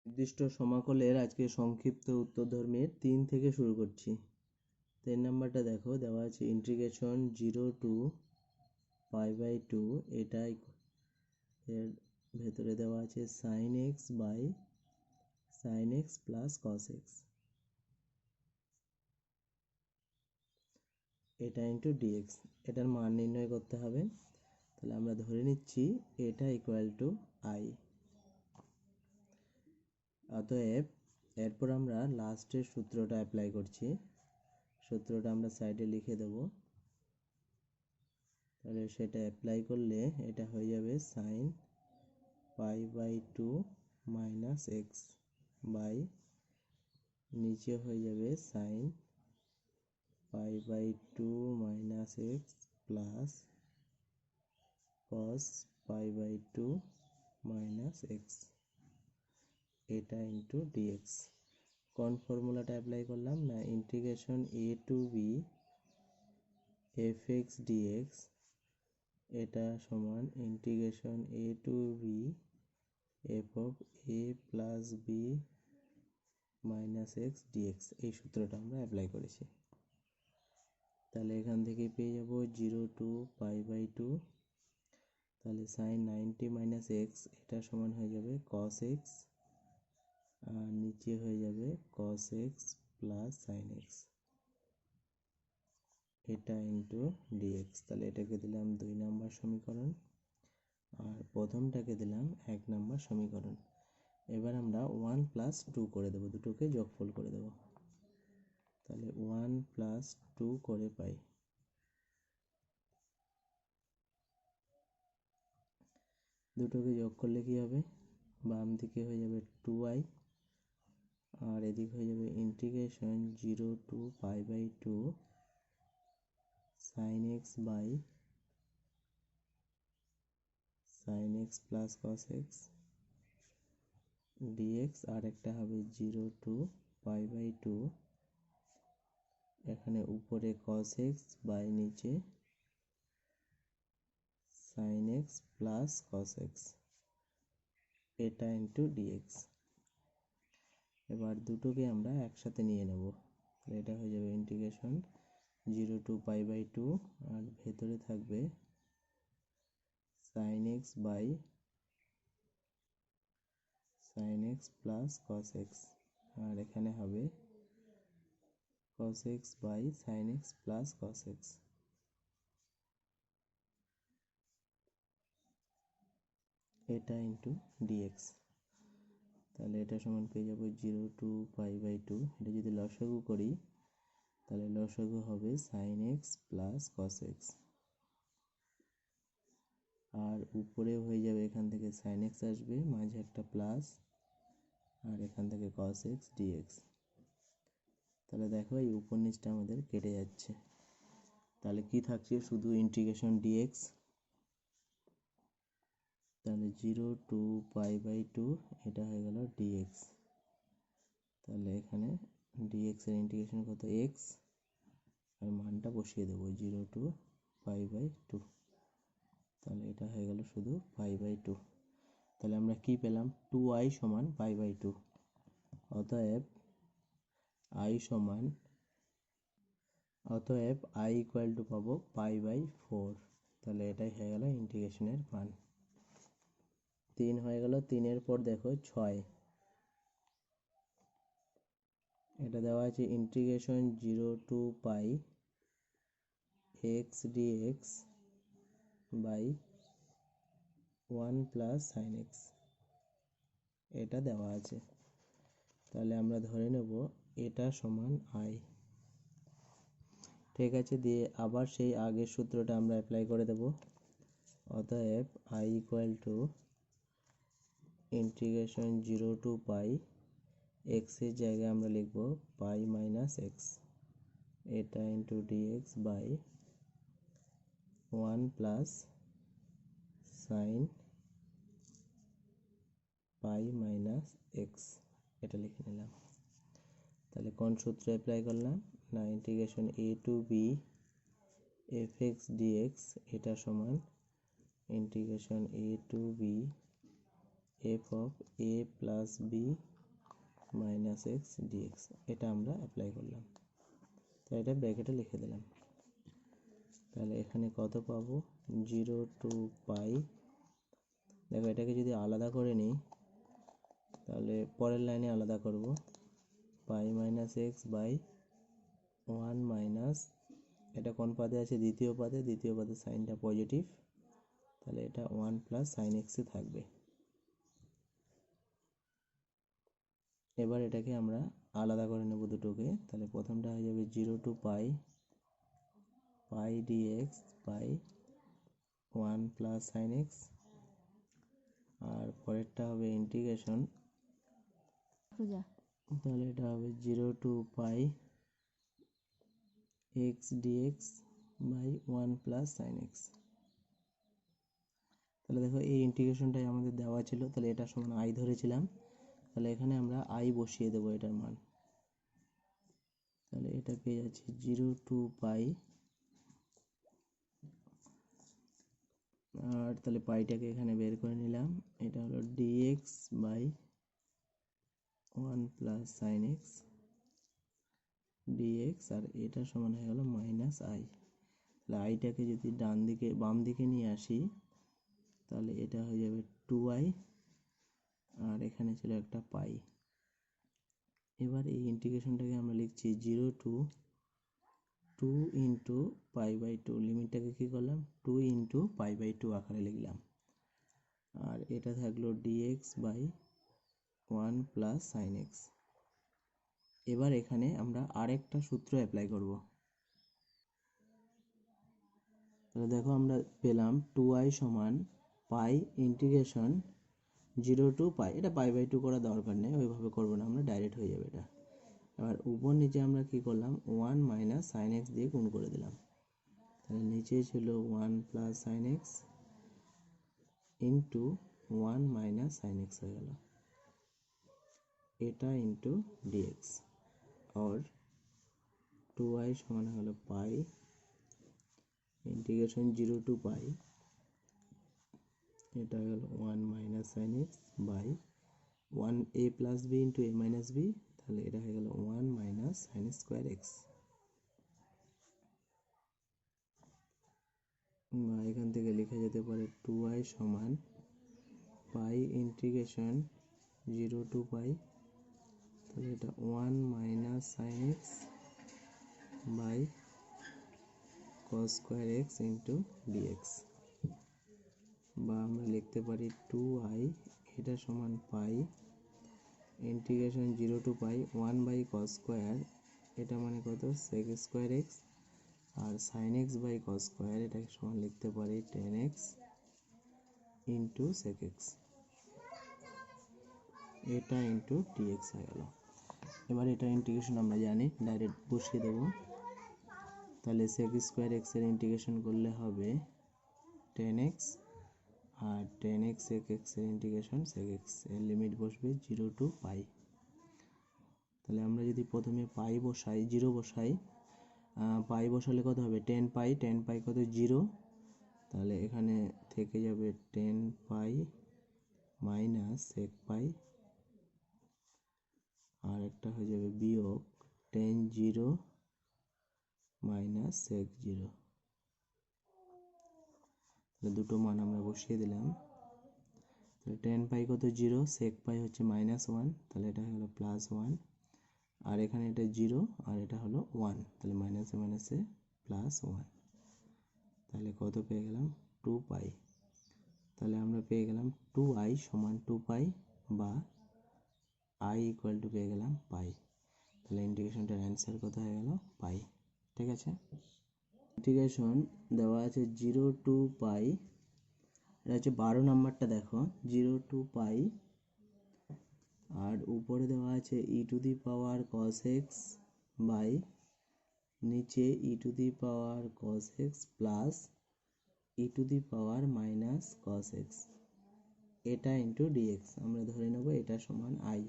নির্দিষ্ট সমাকলের আজকে সংক্ষিপ্ত উত্তরধর্মী 3 থেকে শুরু করছি। 3 নাম্বারটা দেখো, দেওয়া আছে ইন্টিগ্রেশন 0 টু π/2, এটাই এর ভেতরে দেওয়া আছে sin x by sin x plus cos x, এটা ইন্টু dx। এটার মান নির্ণয় করতে হবে। তাহলে আমরা ধরে নিচ্ছি এটা ইকুয়াল টু i। অতএব এরপর আমরা লাস্টের সূত্রটা অ্যাপ্লাই করছি। সূত্রটা আমরা সাইডে লিখে দেব। তাহলে সেটা অ্যাপ্লাই করলে এটা হয়ে যাবে sin π/2 মাইনাস এক্স বাই, নিচে হয়ে যাবে sin π/2 minus X plus cos π/2 minus x, এটা ইন্টু ডিএক্স। কোন ফর্মুলাটা অ্যাপ্লাই করলাম না, integration a to b fx dx, এটা সমান integration a to b f of a plus b minus x DX. এই সূত্রটা আমরা অ্যাপ্লাই করেছি। তাহলে এখান থেকে পেয়ে যাব 0 টু π/2, তাহলে sin 90 মাইনাস এক্স এটা সমান হয়ে যাবে cos x, আর নিচে হয়ে যাবে cos x plus sin x, এটা ইন্টু ডিএক্স। তাহলে এটাকে দিলাম 2 নম্বর সমীকরণ আর প্রথমটাকে দিলাম 1 নম্বর সমীকরণ। এবার আমরা 1 প্লাস 2 করে দেবো, দুটোকে যোগফল করে দেবো। তাহলে 1 প্লাস 2 করে পাই, দুটোকে যোগ করলে কি হবে, বাম দিকে হয়ে যাবে 2i আর এদিক হয়ে যাবে integration 0 to π/2 sin x by sin x plus cos x dx, আর একটা হবে 0 টু π/2, এখানে উপরে cos x বাই নিচে sin x plus cos x, এটা ইন্টু dx। এবার দুটোকে আমরা একসাথে নিয়ে নেব। এটা হয়ে যাবে ইন্টিগ্রেশন 0 টু π/2 আর ভেতরে থাকবে sin x by sin x plus cos x, আর এখানে হবে cos x by sin x plus cos x, এটা ইন্টু dx। তাহলে এটা সমান পেয়ে যাবো 0 টু π/2, এটা যদি লসাগু করি তাহলে লসাগু হবে sin x plus cos x, আর উপরে হয়ে যাবে এখান থেকে sin x আসবে, মাঝে একটা প্লাস, আর এখান থেকে cos x dx। তাহলে দেখো এই উপর নিচটা আমাদের কেটে যাচ্ছে। তাহলে কি থাকছে, শুধু ইন্টিগ্রেশন dx। তাহলে 0 টু π/2 এটা হয়ে গেল dx। তাহলে এখানে dx এর ইন্টিগ্রেশন কত, x, আর মানটা বসিয়ে দেবো 0 টু π/2। তাহলে এটা হয়ে গেল শুধু π/2। তাহলে আমরা কি পেলাম, 2i সমান π/2। অতএব i ইকুয়াল টু পাবো π/4। তাহলে এটাই হয়ে গেল ইন্টিগ্রেশনের মান। 3 হয়ে গেল। 3-এর পর দেখো 6, এটা দেওয়া আছে integration 0 to π x dx by 1 plus sin x, এটা দেওয়া আছে। তাহলে আমরা ধরে নেব এটা সমান i। ঠিক আছে, দিয়ে আবার সেই আগের সূত্রটা আমরা অ্যাপ্লাই করে দেব। অতএব i equal to integration 0 to π, x এর জায়গায় আমরা লিখব π মাইনাস x, এটা into dx by 1 plus sin π minus x, এটা লিখে নিলাম। তাহলে কোন সূত্র অ্যাপ্লাই করলাম না, integration a to b fx dx, এটা সমান integration a to b f of a plus b minus x d x, এটা আমরা অ্যাপ্লাই করলাম, তো এটা ব্র্যাকেটে লিখে দিলাম। তাহলে এখানে কত পাবো, 0 টু পাই, দেখো এটাকে যদি আলাদা করে নিই তাহলে পরের লাইনে আলাদা করব, পাই মাইনাস এক্স বাই 1 মাইনাস, এটা কোন পাদে আছে, দ্বিতীয় পাদে, দ্বিতীয় পাদে সাইনটা পজিটিভ, তাহলে এটা 1 প্লাস সাইন এক্সে থাকবে। এবার এটাকে আমরা আলাদা করে নেব দুটোকে, তাহলে প্রথমটা হয়ে যাবে 0 to pi, pi DX by 1 plus sine x, আর পরেরটা হবে ইন্টিগ্রেশন, তাহলে এটা হবে 0 to pi X dx by 1 plus sine X. তাহলে দেখো এই ইন্টিগ্রেশনটাই আমাদের দেওয়া ছিল, তাহলে এটা সমান আই ধরেছিলাম, তাহলে এখানে আমরা আই বসিয়ে দেবো এটার মান, তাহলে এটা পেয়ে যাচ্ছি 0 টু পাই, আর তাহলে পাইটাকে এখানে বের করে নিলাম, এটা হলো DX by 1 plus sine x DX, আর এটা সমান হয়ে গেল মাইনাস আই। তাহলে আইটাকে যদি বাম দিকে নিয়ে আসি তাহলে এটা হয়ে যাবে 2i, আর এখানে ছিল একটা পাই। এবার এই ইন্টিগ্রেশনটাকে আমরা লিখছি 0 টু 2 ইন্টু পাই বাই 2, লিমিটটাকে কী করলাম 2 ইন্টু পাই বাই 2 আকারে লিখলাম, আর এটা থাকলো d x by 1 plus sine x. এবার এখানে আমরা আরেকটা সূত্র অ্যাপ্লাই করব, তাহলে দেখো আমরা পেলাম 2i সমান পাই ইন্টিগ্রেশন 0 টু পাই, এটা পাই বাই 2 করা দরকার নেই, ওইভাবে করবো না আমরা, ডাইরেক্ট হয়ে যাবে এটা। এবার উপর নিচে আমরা কি করলাম 1 মাইনাস সাইন এক্স দিয়ে গুণ করে দিলাম, তাহলে নিচে ছিল 1 plus sine x into 1 minus sine x হয়ে গেল, এটা ইন্টু ডিএক্স, और 2i সমান হলো পাই ইন্টিগ্রেশন 0 টু পাই, এটা হলো 1 minus sine x by 1 a plus B into a minus B, তাহলে এটা হয়ে গেল 1 মাইনাস সাইন স্কোয়ার এক্স, বা এখান থেকে লেখা যেতে পারে 2i সমান পাই ইন্টিগ্রেশন 0 টু পাই, তাহলে এটা 1 minus sine x by cos square x into d x, বা আমরা লিখতে পারি 2i এটা সমান pi integration 0 to pi 1 by cos square, এটা মানে কত সেক স্কোয়ার এক্স, আর sine x by cos square এটাকে সমান লিখতে পারি tan x into sec x, এটা ইন্টু ডিএক্স হয়ে গেল। এবার এটা ইন্টিগ্রেশন আমরা জানি, ডাইরেক্ট বসিয়ে দেবো, তাহলে সেক স্কোয়ার এক্সের ইন্টিগ্রেশন করলে হবে টেন এক্স, আর টেন এক্স সেক এক্সের ইন্টিগ্রেশন সেক এক্স, এর লিমিট বসবে 0 টু পাই। তাহলে আমরা যদি প্রথমে পাই বসাই, 0 বসাই, পাই বসালে কত হবে 10 পাই, 10 পাই কত 0, তাহলে এখানে থেকে যাবে 10 পাই মাইনাস সেক পাই, আর একটা হয়ে যাবে বিয়োগ 10 0 মাইনাস সেক 0, তাহলে দুটো মান আমরা বসিয়ে দিলাম, তাহলে 10 পাই কত 0, সেক পাই হচ্ছে -1, তাহলে এটা হলো +1, আর এখানে এটা 0 আর এটা হলো 1, তাহলে মাইনাসে মাইনাসে +1, তাহলে কত পেয়ে গেলাম 2 পাই। তাহলে আমরা পেয়ে গেলাম 2i সমান 2 পাই, বা i ইকুয়াল টু পেয়ে গেলাম পাই, তাহলে ইন্টিগ্রেশনটার অ্যান্সার কত হয়ে গেল পাই। ঠিক আছে, ইন্টিগ্রেশন দেওয়া আছে 0 টু পাই, এটা হচ্ছে 12 নাম্বারটা, দেখো 0 টু পাই, আর উপরে দেওয়া আছে E to the power cos X by নিচে E to the power cos X plus E to the power minus cos X, এটা ইন্টু ডিএক্স, আমরা ধরে নেব এটা সমান আই,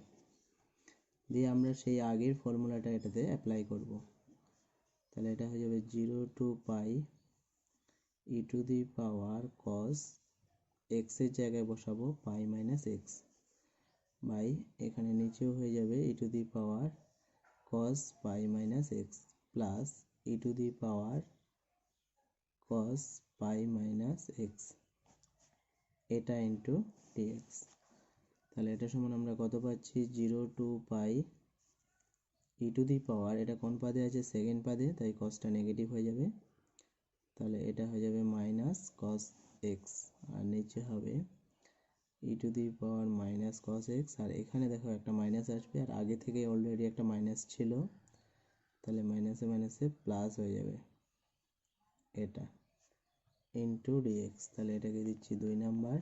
দিয়ে আমরা সেই আগের ফর্মুলাটা এটাতে অ্যাপ্লাই করব, তাহলে এটা হয়ে যাবে 0 to pi E to the power কস এক্সের জায়গায় বসাবো পাই মাইনাস এক্স, বাই এখানে নিচেও হয়ে যাবে E to the power cos pi minus X plus E to the power cos pi minus x এটা ইন্টু ডিএক্স। তাহলে এটা সমান আমরা কত পাচ্ছি 0 to pi E to the পাওয়ার, এটা কোন পাদে আছে সেকেন্ড পাদে, তাই কসটা নেগেটিভ হয়ে যাবে, তাহলে এটা হয়ে যাবে মাইনাস কস এক্স আর নিচে হবে E to the power minus cos X. আর এখানে দেখো একটা মাইনাস আসবে আর আগে থেকে অলরেডি একটা মাইনাস ছিল, তাহলে মাইনাসে মাইনাসে প্লাস হয়ে যাবে এটা ইন্টু ডিএক্স। তাহলে এটাকে দিচ্ছি 2 নাম্বার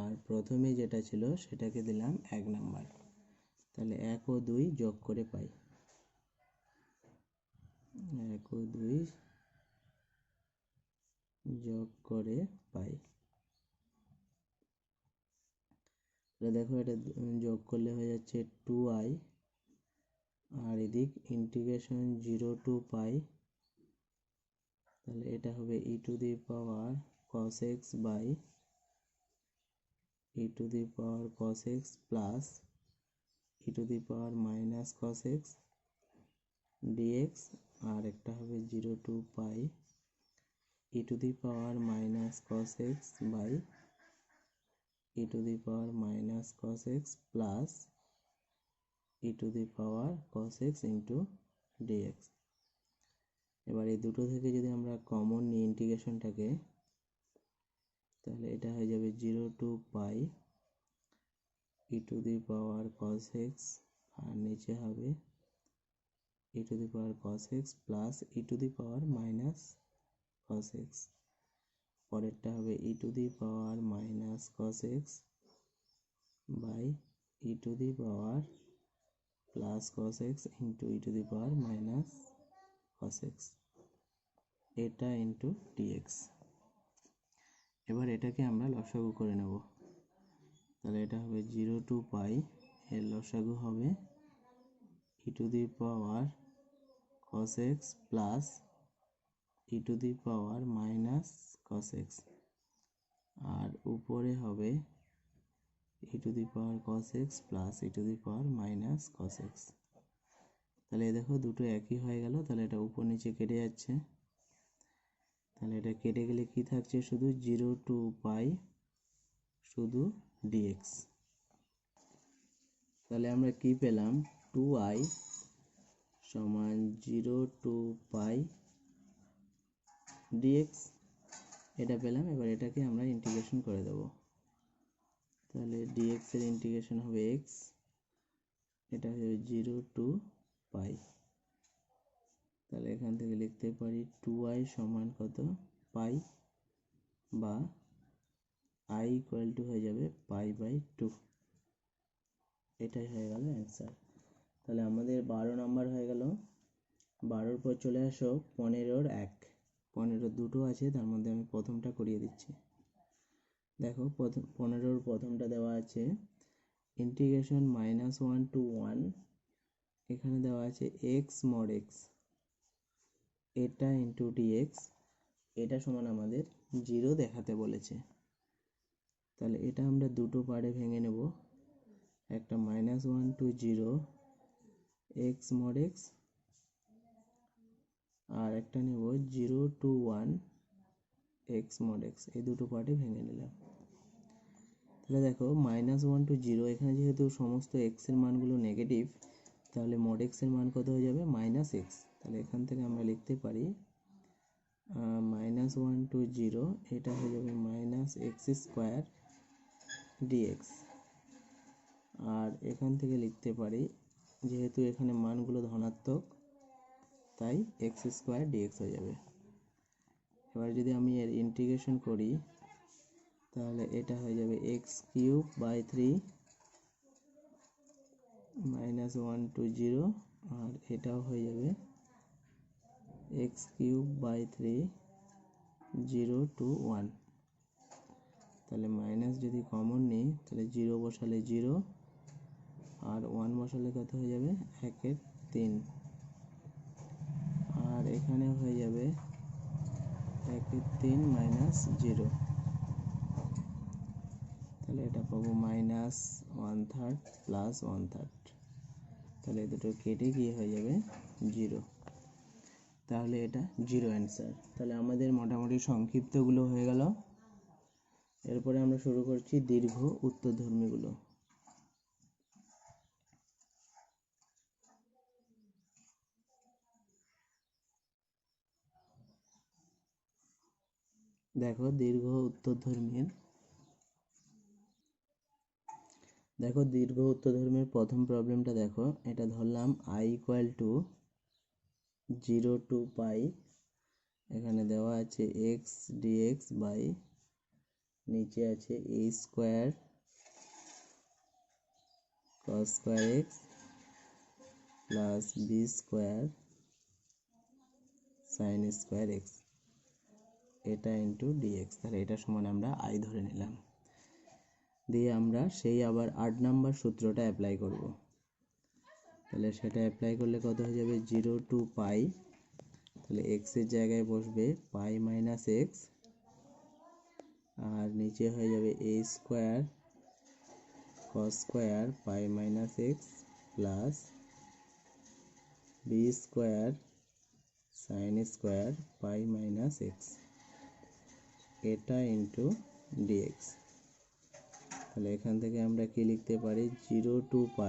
আর প্রথমে যেটা ছিল সেটাকে দিলাম 1 নাম্বার। তাহলে 1 ও 2 যোগ করে পাই, 1 ও 2 যোগ করে পাই। দেখো এটা যোগ করলে হয়ে যাচ্ছে 2i আর এদিক ইন্টিগ্রেশন 0 টু পাই, তাহলে এটা হবে E to the power cos x by E to the power cos x plus E to the power minus cos x dx। আর একটা হবে 0 to pi E to the power minus cos x by E to the power minus cos x plus E to the power cos x into dx। এবার এই দুটো থেকে যদি আমরা common নিই ইন্টিগ্রেশনটাকে, তাহলে এটা হয়ে যাবে 0 to pi E to the power cos x আর নিচে হবে E to the power cos x plus E to the power minus cos x। পরেরটা হবে E to the power minus cos x by E to the power plus cos x into E to the power minus cos x এটা into dx. এবার এটাকে আমরা লসাগু করে নেব, তাহলে এটা হবে 0 টু পাই, এর লসাগু হবে E to the power cos x plus E to the power minus cos x আর উপরে হবে E to the power cos x plus E to the power minus cos x। তাহলে দেখো দুটো একই হয়ে গেল, তাহলে এটা উপর নিচে কেটে যাচ্ছে, তাহলে এটা কেটে গেলে কি থাকছে শুধু 0 টু পাই শুধু dx। তাহলে আমরা কি পেলাম 2i সমান 0 টু পাই dx এটা পেলাম। এবার এটাকে আমরা ইন্টিগ্রেশন করে দেব, তাহলে dx এর ইন্টিগ্রেশন হবে x, এটা হবে 0 টু পাই, তাহলে এখান থেকে লিখতে পারি 2i সমান কত পাই বা i ইকুয়াল টু হয়ে যাবে পাই বাই 2, এটাই হয়ে গেল অ্যান্সার। তাহলে আমাদের 12 নাম্বার হয়ে গেল। 12-র পর চলে আসো 15-র 1। 15 দুটো আছে, তার মধ্যে আমি প্রথমটা করিয়ে দিচ্ছি। দেখো 15-র প্রথমটা দেওয়া আছে ইন্টিগ্রেশন -1 টু 1, এখানে দেওয়া আছে x mod x এটা ইন্টু dx, এটা সমান আমাদের 0 দেখাতে বলেছে। তাহলে এটা আমরা দুটো পার্টে ভেঙে নেব, একটা -1 টু 0 x mod x আর একটা নেব 0 টু 1 x mod x, এই দুটো পার্টে ভেঙে নিলাম। তাহলে দেখো -1 টু 0, এখানে যেহেতু সমস্ত x এর মানগুলো নেগেটিভ, তাহলে mod x এর মান কত হয়ে যাবে -x। তাহলে এখান থেকে আমরা লিখতে পারি -1 টু 0 এটা হয়ে যাবে -x স্কোয়ার dx। আর এখান থেকে লিখতে পারি যেহেতু এখানে মানগুলো ধনাত্মক, তাই x স্কোয়ার dx হয়ে যাবে। এবার যদি আমি এর ইন্টিগ্রেশন করি, তাহলে এটা হয়ে যাবে x কিউব বাই 3 -1 টু 0 আর এটাও হয়ে যাবে x কিউব বাই 3 0 টু 1। তাহলে মাইনাস যদি কমন নিই, তাহলে 0 বসালে 0 আর 1 বসালে কত হয়ে যাবে 1-এর 3 আর এখানে হয়ে যাবে 1-এর 3 -0। তাহলে এটা পাবো -1/3 + 1/3, তাহলে এই দুটো কেটে গিয়ে হয়ে যাবে 0। তাহলে এটা 0 অ্যান্সার। তাহলে আমাদের মোটামুটি সংক্ষিপ্তগুলো হয়ে গেল। এরপরে আমরা শুরু করছি দীর্ঘ উত্তরধর্মীগুলো। দেখো দীর্ঘ উত্তরধর্মীর প্রথম প্রবলেমটা দেখো, এটা ধরলাম i = 0 to π, এখানে দেওয়া আছে x dx বাই নিচে আছে a square cos square x plus b square sin square x, এটা ইন্টু dx। তাহলে এটা সমান আমরা i ধরে নিলাম, দিয়ে আমরা সেই আবার 8 নাম্বার সূত্রটা অ্যাপ্লাই করব। তাহলে সেটা অ্যাপ্লাই করলে কত হয়ে যাবে 0 to π, তাহলে x এর জায়গায় বসবে π - x, আর নিচে হয়ে যাবে a square cos square π - x plus b square sin square π - x, এটা ইন্টু dx। তাহলে এখান থেকে আমরা কি লিখতে পারি 0 to π,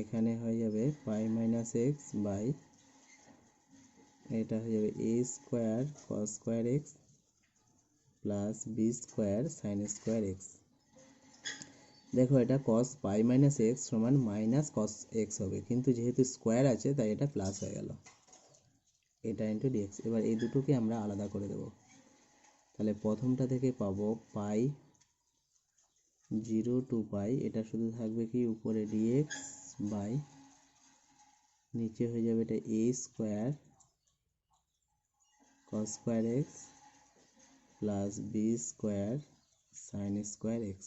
এখানে হয়ে যাবে π - x বাই এটা হয়ে যাবে a square cos square x plus b square sin square x। দেখো এটা cos π - x সমান মাইনাস cos x হবে, কিন্তু যেহেতু স্কোয়ার আছে তাই এটা প্লাস হয়ে গেল, এটা ইন্টু dx। এবার এই দুটোকে আমরা আলাদা করে দেব। তাহলে প্রথমটা থেকে পাবো π 0 to π, এটা শুধু থাকবে কি উপরে dx বাই নিচে হয়ে যাবে এটা a square cos square x plus b square sin square x,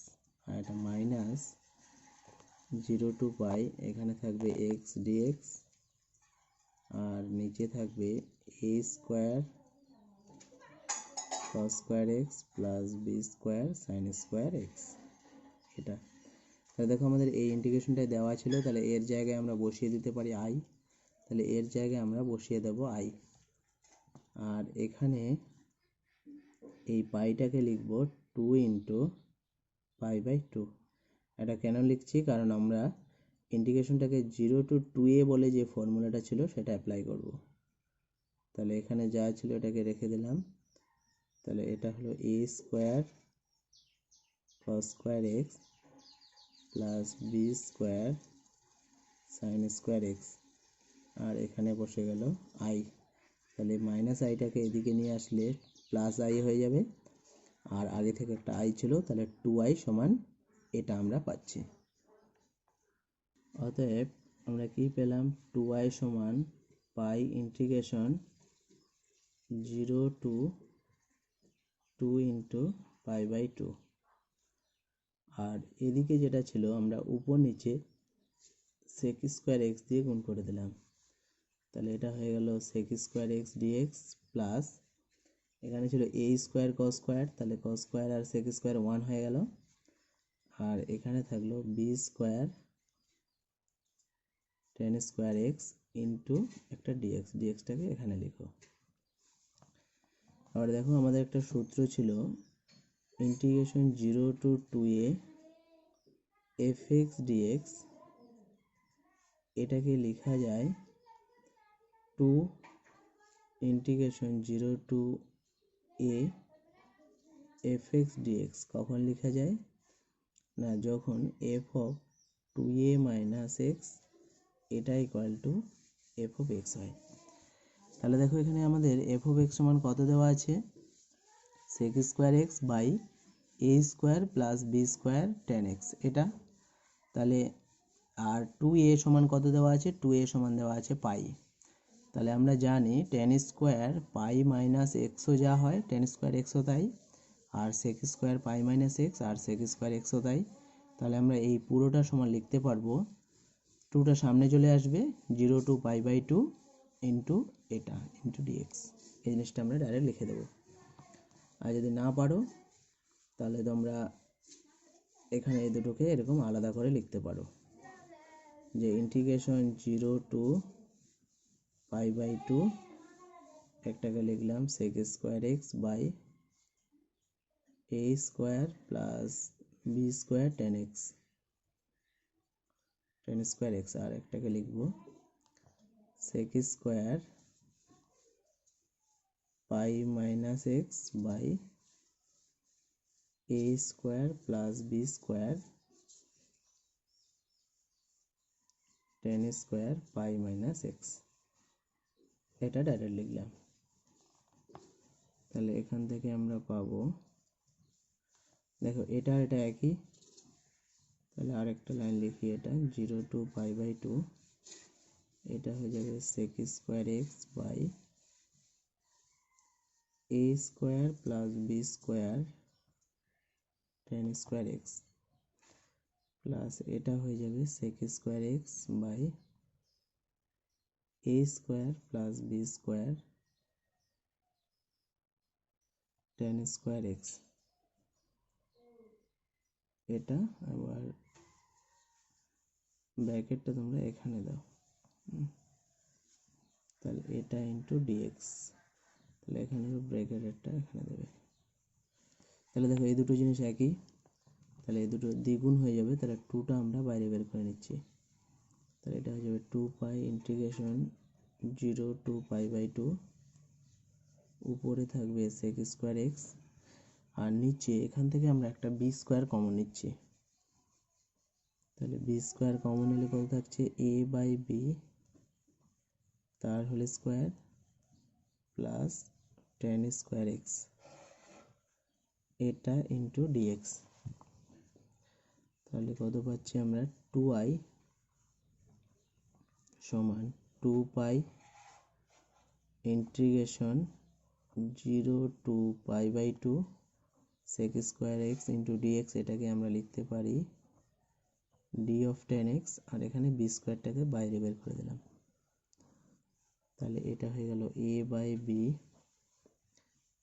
আর এটা মাইনাস 0 to π, এখানে থাকবে x dx আর নিচে থাকবে a square cos square x plus b square sin square x, এটা। তাহলে দেখো আমাদের এই ইন্টিগ্রেশনটাই দেওয়া ছিল, তাহলে এর জায়গায় আমরা বসিয়ে দিতে পারি i, তাহলে এর জায়গায় আমরা বসিয়ে দেব i। আর এখানে এই পাইটাকে লিখব 2 ইন্টু π/2। এটা কেন লিখছি, কারণ আমরা ইন্টিগ্রেশনটাকে 0 to 2a বলে যে ফর্মুলাটা ছিল সেটা অ্যাপ্লাই করব। তাহলে এখানে যা ছিল এটাকে রেখে দিলাম, তাহলে এটা হলো a square cos square x plus b square sin square x, আর এখানে বসে গেল i। তাহলে মাইনাস আইটাকে এদিকে নিয়ে আসলে প্লাস i হয়ে যাবে, আর আগে থেকে একটা i ছিল, তাহলে 2i সমান এটা আমরা পাচ্ছি। অতএব আমরা কি পেলাম, 2i সমান পাই ইন্টিগ্রেশন 0 to 2 ইন্টু π/2। আর এদিকে যেটা ছিল আমরা উপর নিচে sec স্কোয়ার x দিয়ে গুণ করে দিলাম, তাহলে এটা হয়ে গেল sec square x dx plus এখানে ছিল a স্কোয়ার cos স্কোয়ার, তাহলে cos স্কোয়ার আর sec স্কোয়ার 1 হয়ে গেল, আর এখানে থাকলো b square tan square x into একটা dxটাকে এখানে লিখো। আবার দেখো আমাদের একটা সূত্র ছিল integration 0 to 2a fx dx, এটাকে লেখা যায় 2 integration 0 to a fx dx। কখন লেখা যায় না, যখন f of 2a minus x এটা equal to f of x হয়। তাহলে দেখো এখানে আমাদের f of x সমান কত দেওয়া আছে, sec square x by a square plus b square tan x, এটা। তাহলে আর 2a সমান কত দেওয়া আছে, 2a সমান দেওয়া আছে পাই। তাহলে আমরা জানি tan স্কোয়ার পাই মাইনাস এক্সও যা হয় tan স্কোয়ার এক্সও তাই, আর sec square pi minus X আর sec স্কোয়ার এক্সও তাই। তাহলে আমরা এই পুরোটা সমান লিখতে পারবো, 2টা সামনে চলে আসবে 0 to π/2 ইন্টু এটা ইন্টু dx, এই জিনিসটা আমরা ডাইরেক্ট লিখে দেবো। আর যদি না পারো তাহলে তোমরা এখানে এই দুটোকে এরকম আলাদা করে লিখতে পারো, যে ইন্টিগ্রেশন 0 টু π/2, একটাকে লিখলাম sec square x by a square plus b square tan square x, আর একটাকে লিখবো sec square pi minus x by a square plus b square tan square pi minus x. এটা ডাইরেক্ট লিখলাম। তাহলে এখান থেকে আমরা পাবো, দেখো এটা এটা একই, তাহলে আরেকটা লাইন লিখি, এটা 0 টু π/2, এটা হয়ে যাবে sec square x by a square plus b square tan square x, plus এটা হয়ে যাবে sec square x by a square plus b square tan square x. এটা আবার ব্র্যাকেটটা তোমরা এখানে দাও, তাহলে এটা ইন্টু ডিএক্স, তাহলে এখানে ব্র্যাকেটেরটা এখানে দেবে। তাহলে দেখো এই দুটো জিনিস একই, তাহলে এই দুটো দ্বিগুণ হয়ে যাবে, তাহলে 2টা আমরা বাইরে বের করে নিচ্ছি। তাহলে এটা হয়ে যাবে 2 পাই ইন্টিগ্রেশন 0 টু π/2, উপরে থাকবে sec স্কোয়ার এক্স, আর নিচে এখান থেকে আমরা একটা বি স্কোয়ার কমন নিচ্ছি। তাহলে বি স্কোয়ার কমন নিলে কত থাকছে, a বাই বি তার whole square plus tan square x, এটা ইন্টু ডিএক্স। তাহলে কত পাচ্ছি আমরা, 2i সমান 2 pi integration 0 to π/2 sec square x into dx, এটাকে আমরা লিখতে পারি d অফ tan x, আর এখানে বি স্কোয়ারটাকে বাইরে বের করে দিলাম। তাহলে এটা হয়ে গেল a বাই বি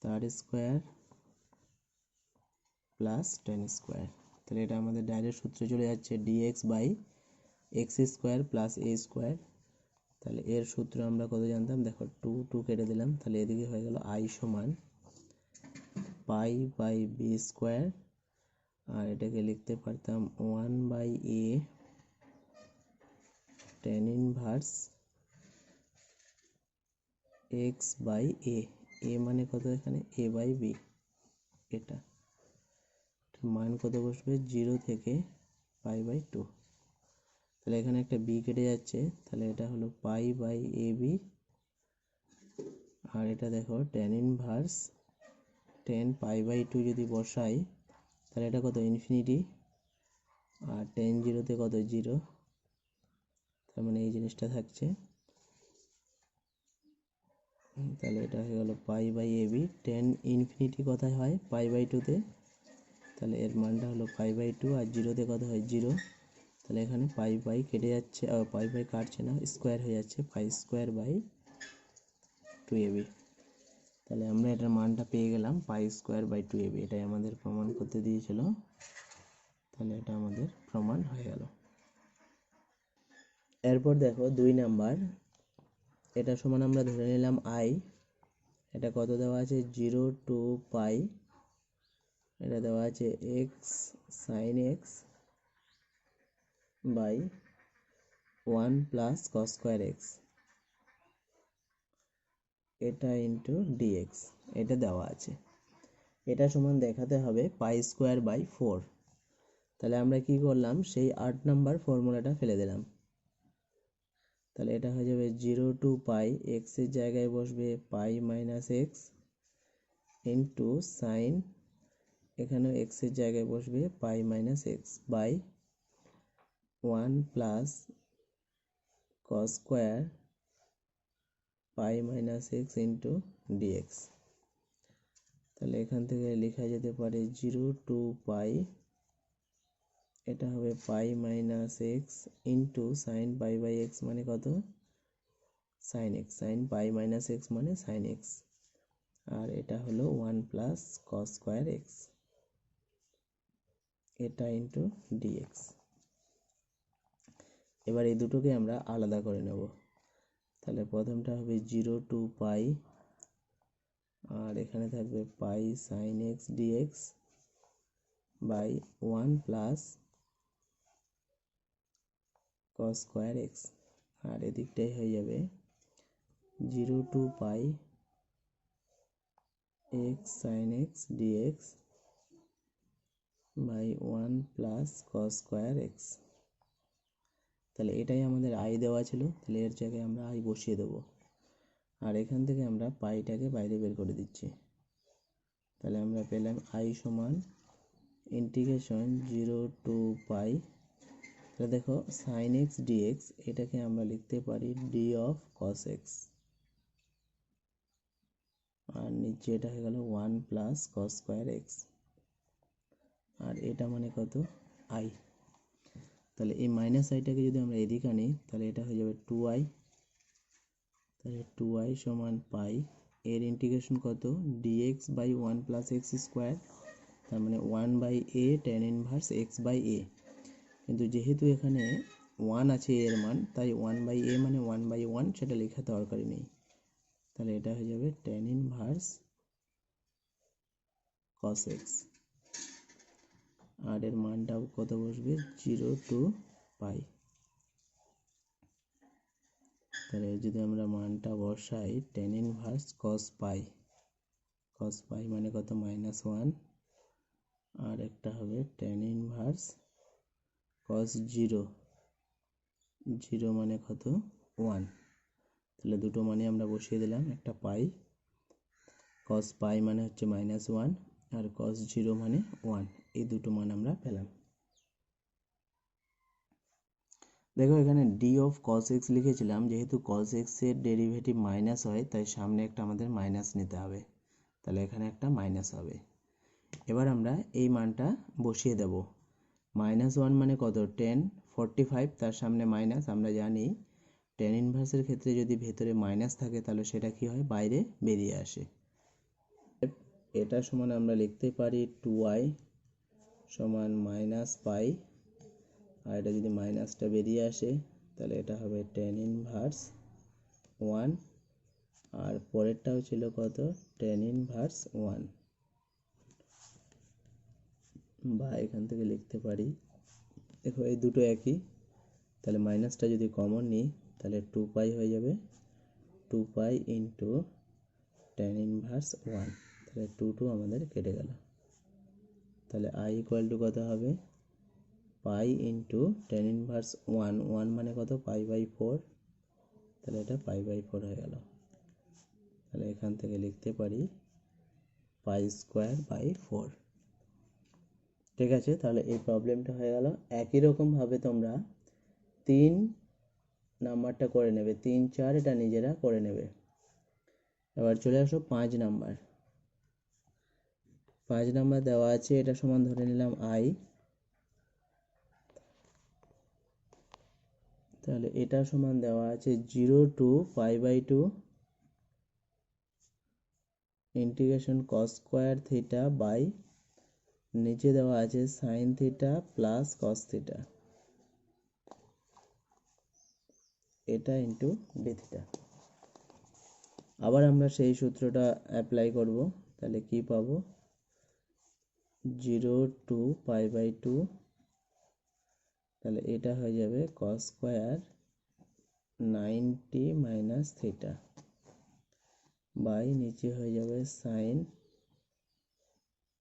তার স্কোয়ার প্লাস tan স্কোয়ার। তাহলে এটা আমাদের ডাইরেক্ট সূত্রে চলে যাচ্ছে dx by x square plus a square. তাহলে এর সূত্র আমরা কত জানতাম, দেখো 2 কেটে দিলাম, তাহলে এদিকে হয়ে গেল i সমান পাই বাই বি স্কোয়ার, আর এটাকে লিখতে পারতাম 1 by a tan inverse x by a, a মানে কত এখানে a বাই বি, এটা মান কত বসবে 0 থেকে π/2। তাহলে এখানে একটা বি কেটে যাচ্ছে, তাহলে এটা হলো পাই বাই এ বি, আর এটা দেখো tan ইনভার্স 10 π/2 যদি বসাই, তাহলে এটা কত ইনফিনিটি, আর tan 0 তে কত 0, তার মানে এই জিনিসটা থাকছে। তাহলে এটা হয়ে গেল pi by A B, tan infinity কোথায় হয় π/2 তে, তাহলে এর মানটা হলো π/2, আর 0 তে কত হয় 0, তাহলে এখানে পাই কেটে যাচ্ছে, পাই কাটছে না, স্কোয়ার হয়ে যাচ্ছে, পাই স্কোয়ার বাই 2ab। তাহলে আমরা এটার মানটা পেয়ে গেলাম পাই স্কোয়ার বাই 2ab, এটাই আমাদের প্রমাণ করতে দিয়েছিল। তাহলে এটা আমাদের প্রমাণ হয়ে গেল। এরপর দেখো 2 নাম্বার, এটা সমান আমরা ধরে নিলাম i, এটা কত দেওয়া আছে 0 টু পাই, এটা দেওয়া আছে x sine x by 1 plus cos square x, এটা ইন্টু ডিএক্স, এটা দেওয়া আছে। এটা সমান দেখাতে হবে পাই স্কোয়ার বাই 4। তাহলে আমরা কি করলাম, সেই 8 নাম্বার ফর্মুলাটা ফেলে দিলাম। তাহলে এটা হয়ে যাবে 0 টু পাই, এক্স এর জায়গায় বসবে pi minus x into sine, এখানেও এক্স এর জায়গায় বসবে pi minus x by 1 plus cos square pi minus x into dx. তাহলে এখান থেকে লেখা যেতে পারে 0 টু পাই, এটা হবে pi minus x into sine pi by x মানে কত sine x, sine pi minus x মানে সাইন এক্স, আর এটা হলো 1 প্লাস কস স্কোয়ার এক্স। এটা ইন্টু ডিএক্স। এবার এই দুটোকে আমরা আলাদা করে নেব। তাহলে প্রথমটা হবে 0 টু পাই, আর এখানে থাকবে pi sine x dx by 1 plus cos square x. আর এদিকটাই হয়ে যাবে 0 to pi x sine x dx by 1 plus cos square x. তাহলে এটাই আমাদের আই দেওয়া ছিল, তাহলে এর জায়গায় আমরা আই বসিয়ে দেবো। আর এখান থেকে আমরা পাইটাকে বাইরে বের করে দিচ্ছি। তাহলে আমরা পেলাম আই সমান ইন্টিগ্রেশন 0 টু পাই, তাহলে দেখো সাইন এক্স ডিএক্স, এটাকে আমরা লিখতে পারি ডি অফ কস এক্স, আর নিচে এটা হয়ে গেল 1 প্লাস কস স্কোয়ার এক্স, আর এটা মানে কত আই। তাহলে এই মাইনাস আইটাকে যদি আমরা এদিকে আনি তাহলে এটা হয়ে যাবে 2i। তাহলে 2i সমান পাই, এর ইন্টিগ্রেশন কত dx by 1 plus x square, তার মানে 1 by a tan inverse x by a. কিন্তু যেহেতু এখানে 1 আছে এর মান, তাই 1 বাই এ মানে 1 বাই 1, সেটা লেখা দরকারই নেই। তাহলে এটা হয়ে যাবে ট্যান ইনভার্স কস এক্স, আর এর মানটা কত বসবে 0 টু পাই। তাহলে যদি আমরা মানটা বসাই ট্যান ইনভার্স কস পাই মানে কত -1, আর একটা হবে ট্যান ইনভার্স কস 0 মানে কত 1। তাহলে দুটো মানে আমরা বসিয়ে দিলাম, একটা পাই, কস পাই মানে হচ্ছে -1, আর কস 0 মানে 1, এই দুটো মান আমরা পেলাম। দেখো এখানে ডি অফ কস এক্স লিখেছিলাম, যেহেতু কস এক্স এর ডেরিভেটিভ মাইনাস হয় তাই সামনে একটা আমাদের মাইনাস নিতে হবে, তাহলে এখানে একটা মাইনাস হবে। এবার আমরা এই মানটা বসিয়ে দেব। -1 মানে কত 10, 45, তার সামনে মাইনাস। আমরা জানি ট্যান ইনভার্সের ক্ষেত্রে যদি ভেতরে মাইনাস থাকে তাহলে সেটা কি হয় বাইরে বেরিয়ে আসে। এটা সমান আমরা লিখতে পারি 2i সমান মাইনাস পাই, আর এটা যদি মাইনাসটা বেরিয়ে আসে তাহলে এটা হবে ট্যান ইনভার্স 1, আর পরেরটাও ছিল কত ট্যান ইনভার্স 1, বা এখান থেকে লিখতে পারি, দেখো এই দুটো একই, তাহলে মাইনাসটা যদি কমন নিই তাহলে 2 পাই হয়ে যাবে, 2 পাই ইন্টু ট্যান ইনভার্স 1, তাহলে 2 আমাদের কেটে গেল। তাহলে আই ইকুয়াল টু কত হবে পাই ইন্টু ট্যান ইনভার্স 1 মানে কত পাই বাই 4, তাহলে এটা পাই বাই 4 হয়ে গেল। তাহলে এখান থেকে লিখতে পারি পাই স্কোয়ার বাই 4। ঠিক আছে, তাহলে এই প্রবলেমটা হয়ে গেল। একই রকমভাবে তোমরা 3 নাম্বারটা করে নেবে, 3, 4 এটা নিজেরা করে নেবে। এবার চলে আসো 5 নাম্বার। 5 নাম্বার দেওয়া আছে, এটা সমান ধরে নিলাম আই, তাহলে এটা সমান দেওয়া আছে 0 to pi by 2 integration cos square theta by, নিচে দেওয়া আছে sine theta plus cos theta, এটা ইন্টু ডি থিটা। আবার আমরা সেই সূত্রটা অ্যাপ্লাই করব, তাহলে কি পাবো 0 টু পাই বাই 2, তাহলে এটা হয়ে যাবে cos square 90 minus theta by, নিচে হয়ে যাবে sine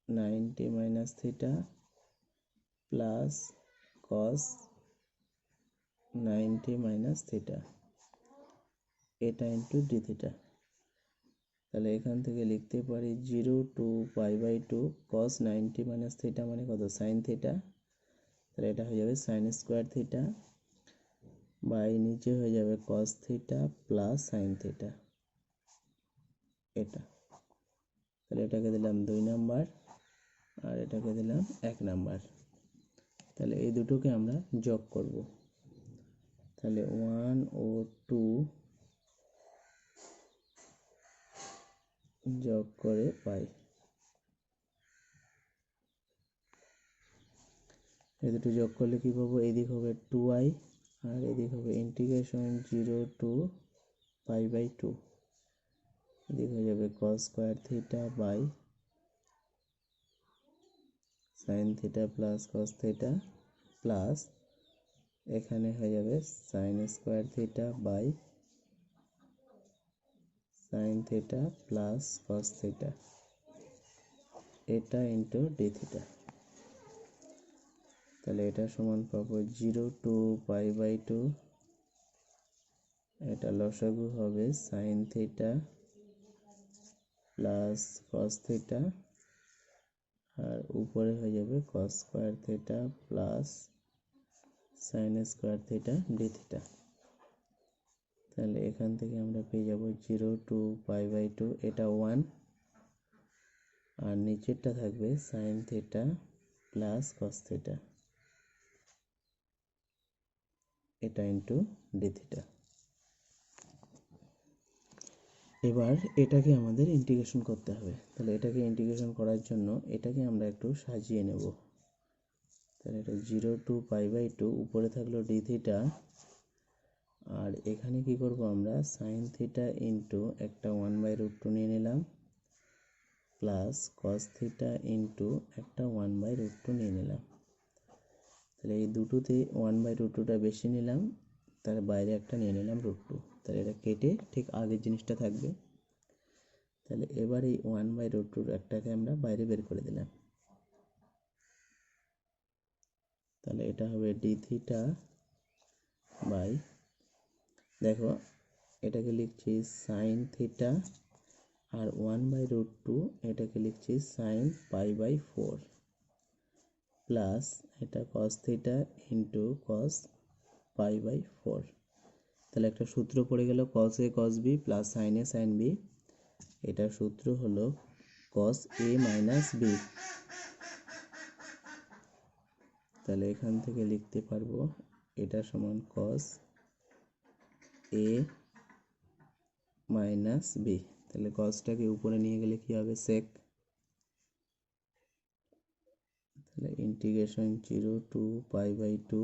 90 minus theta plus cos 90 minus theta, এটা ইন্টু ডি থিটা। তাহলে এখান থেকে লিখতে পারি 0 to pi by 2 cos 90 minus theta মানে কত সাইন থিটা, তাহলে এটা হয়ে যাবে সাইন স্কোয়ার থিটা বাই, নিচে হয়ে যাবে cos theta plus sine theta, এটা। তাহলে এটাকে দিলাম 2 নাম্বার, আর এটাকে দিলাম 1 নাম্বার। তাহলে এই দুটোকে আমরা যোগ করব, তাহলে 1 ও 2 যোগ করে পাই। এই দুটো যোগ করলে কি পাবো, এদিক হবে 2i আর এদিক হবে ইন্টিগ্রেশন 0 টু π/2, এদিক হয়ে যাবে cos square theta by sin theta plus cos theta plus এখানে হয়ে যাবে sin square theta by sin theta plus cos theta, এটা ইন্টু ডি থিটা। তাহলে এটা সমান পাবো 0 টু π/2, এটা লসাগু হবে sin theta plus cos theta আর উপরে হয়ে যাবে cos square theta plus sin square theta d theta. তাহলে এখান থেকে আমরা পেয়ে যাব 0 টু π/2, এটা 1 আর নিচেরটা থাকবে sin theta plus cos theta, এটা ইন্টু ডি থিটা। এবার এটাকে আমাদের ইন্টিগ্রেশন করতে হবে। তাহলে এটাকে ইন্টিগ্রেশন করার জন্য এটাকে আমরা একটু সাজিয়ে নেব। তাহলে এটা 0 টু π/2, উপরে থাকলো ডি থিটা আর এখানে কি করব আমরা sin থিটা ইন্টু একটা 1/√2 নিয়ে নিলাম প্লাস cos থিটা ইন্টু একটা 1/√2 নিয়ে নিলাম। তাহলে এই দুটোতে 1/√2টা বেশি নিলাম, তার বাইরে একটা নিয়ে নিলাম √2। তাহলে এটা কেটে ঠিক আগের জিনিসটা থাকবে। তাহলে এবার এই 1/√2 একটাকে আমরা বাইরে বের করে দিলাম। তাহলে এটা হবে ডি থিটা বাই, দেখো এটাকে লিখছি sin থিটা আর 1/√2 এটাকে লিখছি sin π/4 প্লাস এটা cos থিটা ইন্টু cos π/4। তাহলে একটা সূত্র পড়ে গেল cos a cos b plus sin a sin b, এটার সূত্র হলো cos a মাইনাস b। তাহলে এখান থেকে লিখতে পারবো এটা সমান cos a মাইনাস b। তাহলে cosটাকে উপরে নিয়ে গেলে কি হবে sec, তাহলে ইন্টিগ্রেশন 0 টু π/2,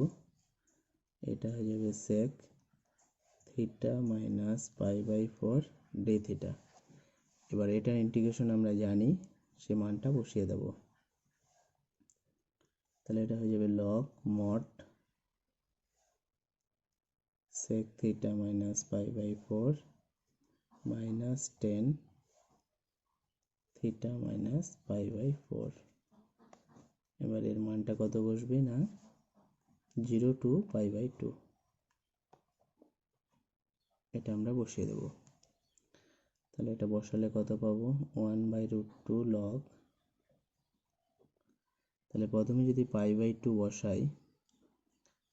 এটা হয়ে যাবে sec theta minus π/4 d theta. এবার এটার ইন্টিগ্রেশন আমরা জানি, সে মানটা বসিয়ে দেব। তাহলে এটা হয়ে যাবে log mod sec theta minus π/4 minus 10 theta minus π/4। এবার এর মানটা কত বসবে না 0 টু π/2, এটা আমরা বসিয়ে দেব। তাহলে এটা বসালে কত পাবো 1/√2 log, তাহলে প্রথমে যদি π/2 বসাই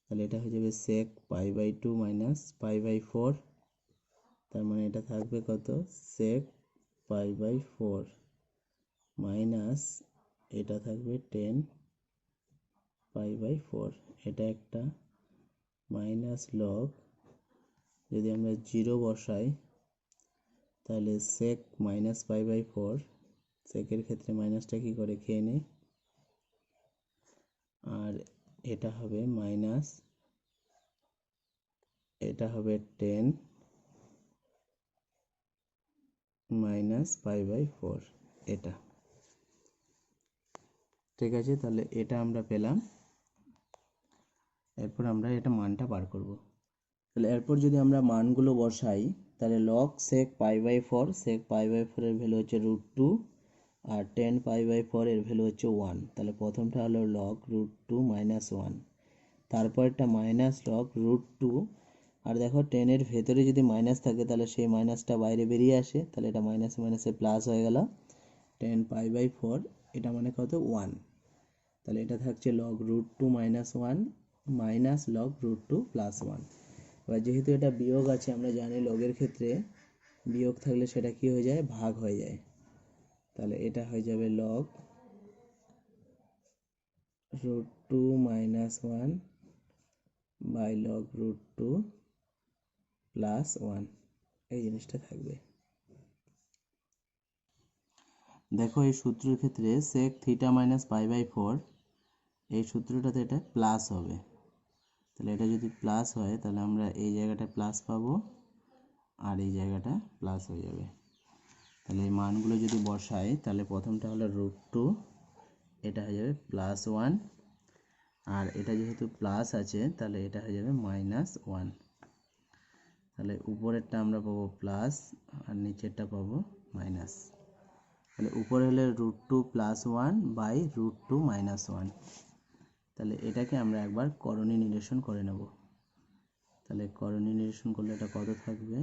তাহলে এটা হয়ে যাবে sec π/2 মাইনাস π/4, তার মানে এটা থাকবে কত sec π/4 মাইনাস এটা থাকবে 10 π/4, এটা একটা মাইনাস log, যদি আমরা 0 বসাই তাহলে sec মাইনাস π/4, সেকের ক্ষেত্রে মাইনাসটা কি করে খেয়ে নেয়, আর এটা হবে মাইনাস, এটা হবে 10 মাইনাস π/4, এটা ঠিক আছে। তাহলে এটা আমরা পেলাম। এরপর আমরা এটা মানটা বার করব। তাহলে এরপর যদি আমরা মানগুলো বসাই তাহলে log sec π/4, sec π/4 এর ভ্যালু হচ্ছে √2 আর 10 π/4 এর ভ্যালু হচ্ছে 1। তাহলে প্রথমটা হলো log √2 মাইনাস 1, তারপরটা মাইনাস log √2, আর দেখো 10 এর ভেতরে যদি মাইনাস থাকে তাহলে সেই মাইনাসটা বাইরে বেরিয়ে আসে, তাহলে এটা মাইনাস মাইনাসে প্লাস হয়ে গেল 10 π/4, এটা মানে কত 1। তাহলে এটা থাকছে log √2 minus 1 minus log √2 plus 1। এবার যেহেতু এটা বিয়োগ আছে, আমরা জানি লগের ক্ষেত্রে বিয়োগ থাকলে সেটা কি হয়ে যায় ভাগ হয়ে যায়। তাহলে এটা হয়ে যাবে log √2 minus 1 by log √2 plus 1, এই জিনিসটা থাকবে। দেখো এই সূত্রের ক্ষেত্রে sec থিটা মাইনাস π/4 এই সূত্রটাতে এটা প্লাস হবে, তাহলে এটা যদি প্লাস হয় তাহলে আমরা এই জায়গাটা প্লাস পাবো আর এই জায়গাটা প্লাস হয়ে যাবে। তাহলে এই মানগুলো যদি বসাই তাহলে প্রথমটা হলো √2, এটা হয়ে যাবে +1, আর এটা যেহেতু প্লাস আছে তাহলে এটা হয়ে যাবে -1। তাহলে উপরেরটা আমরা পাবো প্লাস আর নিচেরটা পাবো মাইনাস। তাহলে উপরে হলে √2 + 1 বাই √2 - 1। তাহলে এটাকে আমরা একবার করণী নিরসন করে নেব। তাহলে করণী নিরসন করলে এটা কত থাকবে,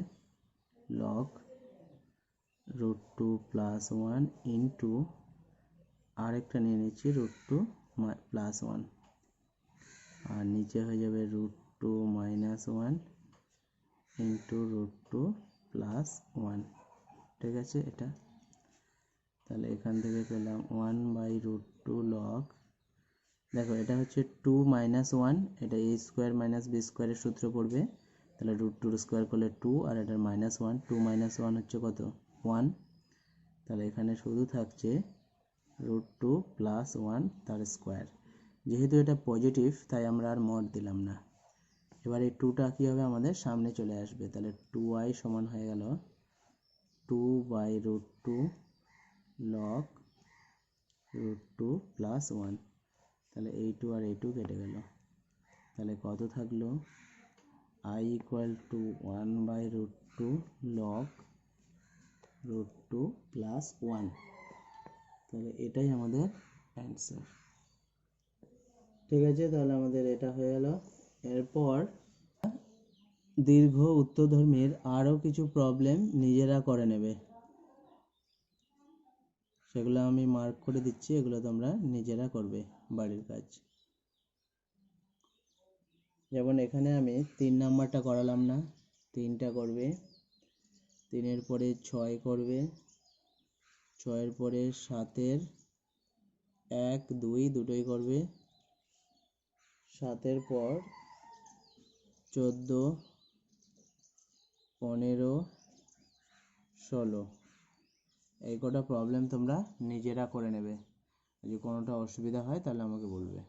log √2 + 1 ইন্টু আরেকটা নিয়ে নিচ্ছি √2 + 1, আর নিচে হয়ে যাবে √2 - 1 ইন্টু √2 + 1। ঠিক আছে এটা, তাহলে এখান থেকে পেলাম 1/√2 log, দেখো এটা হচ্ছে 2 - 1, এটা a² - b² এর সূত্র পড়বে, তাহলে √2² করলে 2 আর এটার -1, 2 - 1 হচ্ছে কত 1, তাহলে এখানে শুধু থাকছে √2 + 1 তার স্কোয়ার। যেহেতু এটা পজিটিভ তাই আমরা আর মড দিলাম না। এবার এই 2টা কী হবে আমাদের সামনে চলে আসবে, তাহলে 2i সমান হয়ে গেল 2/√2 log √2 + 1। তাহলে এই 2 আর এই 2 কেটে গেল, তাহলে কত থাকলো i = 1/√2 log √2 + 1। তাহলে এটাই আমাদের অ্যান্সার। ঠিক আছে, তাহলে আমাদের এটা হয়ে গেল। এরপর দীর্ঘ উত্তরধর্মীর আরও কিছু প্রবলেম নিজেরা করে নেবে, সেগুলো আমি মার্ক করে দিচ্ছি, এগুলো তোমরা নিজেরা করবে বাড়ির কাজ। যেমন এখানে আমি 3 নাম্বারটা করালাম না, 3টা করবে, 3-এর পরে 6 করবে, 6-এর পরে 7-এর 1, 2 দুটোই করবে, 7-এর পর 14, 15, 16 এই কটা প্রবলেম তোমরা নিজেরা করে নেবে। যদি কোনোটা অসুবিধা হয় তাহলে আমাকে বলবে।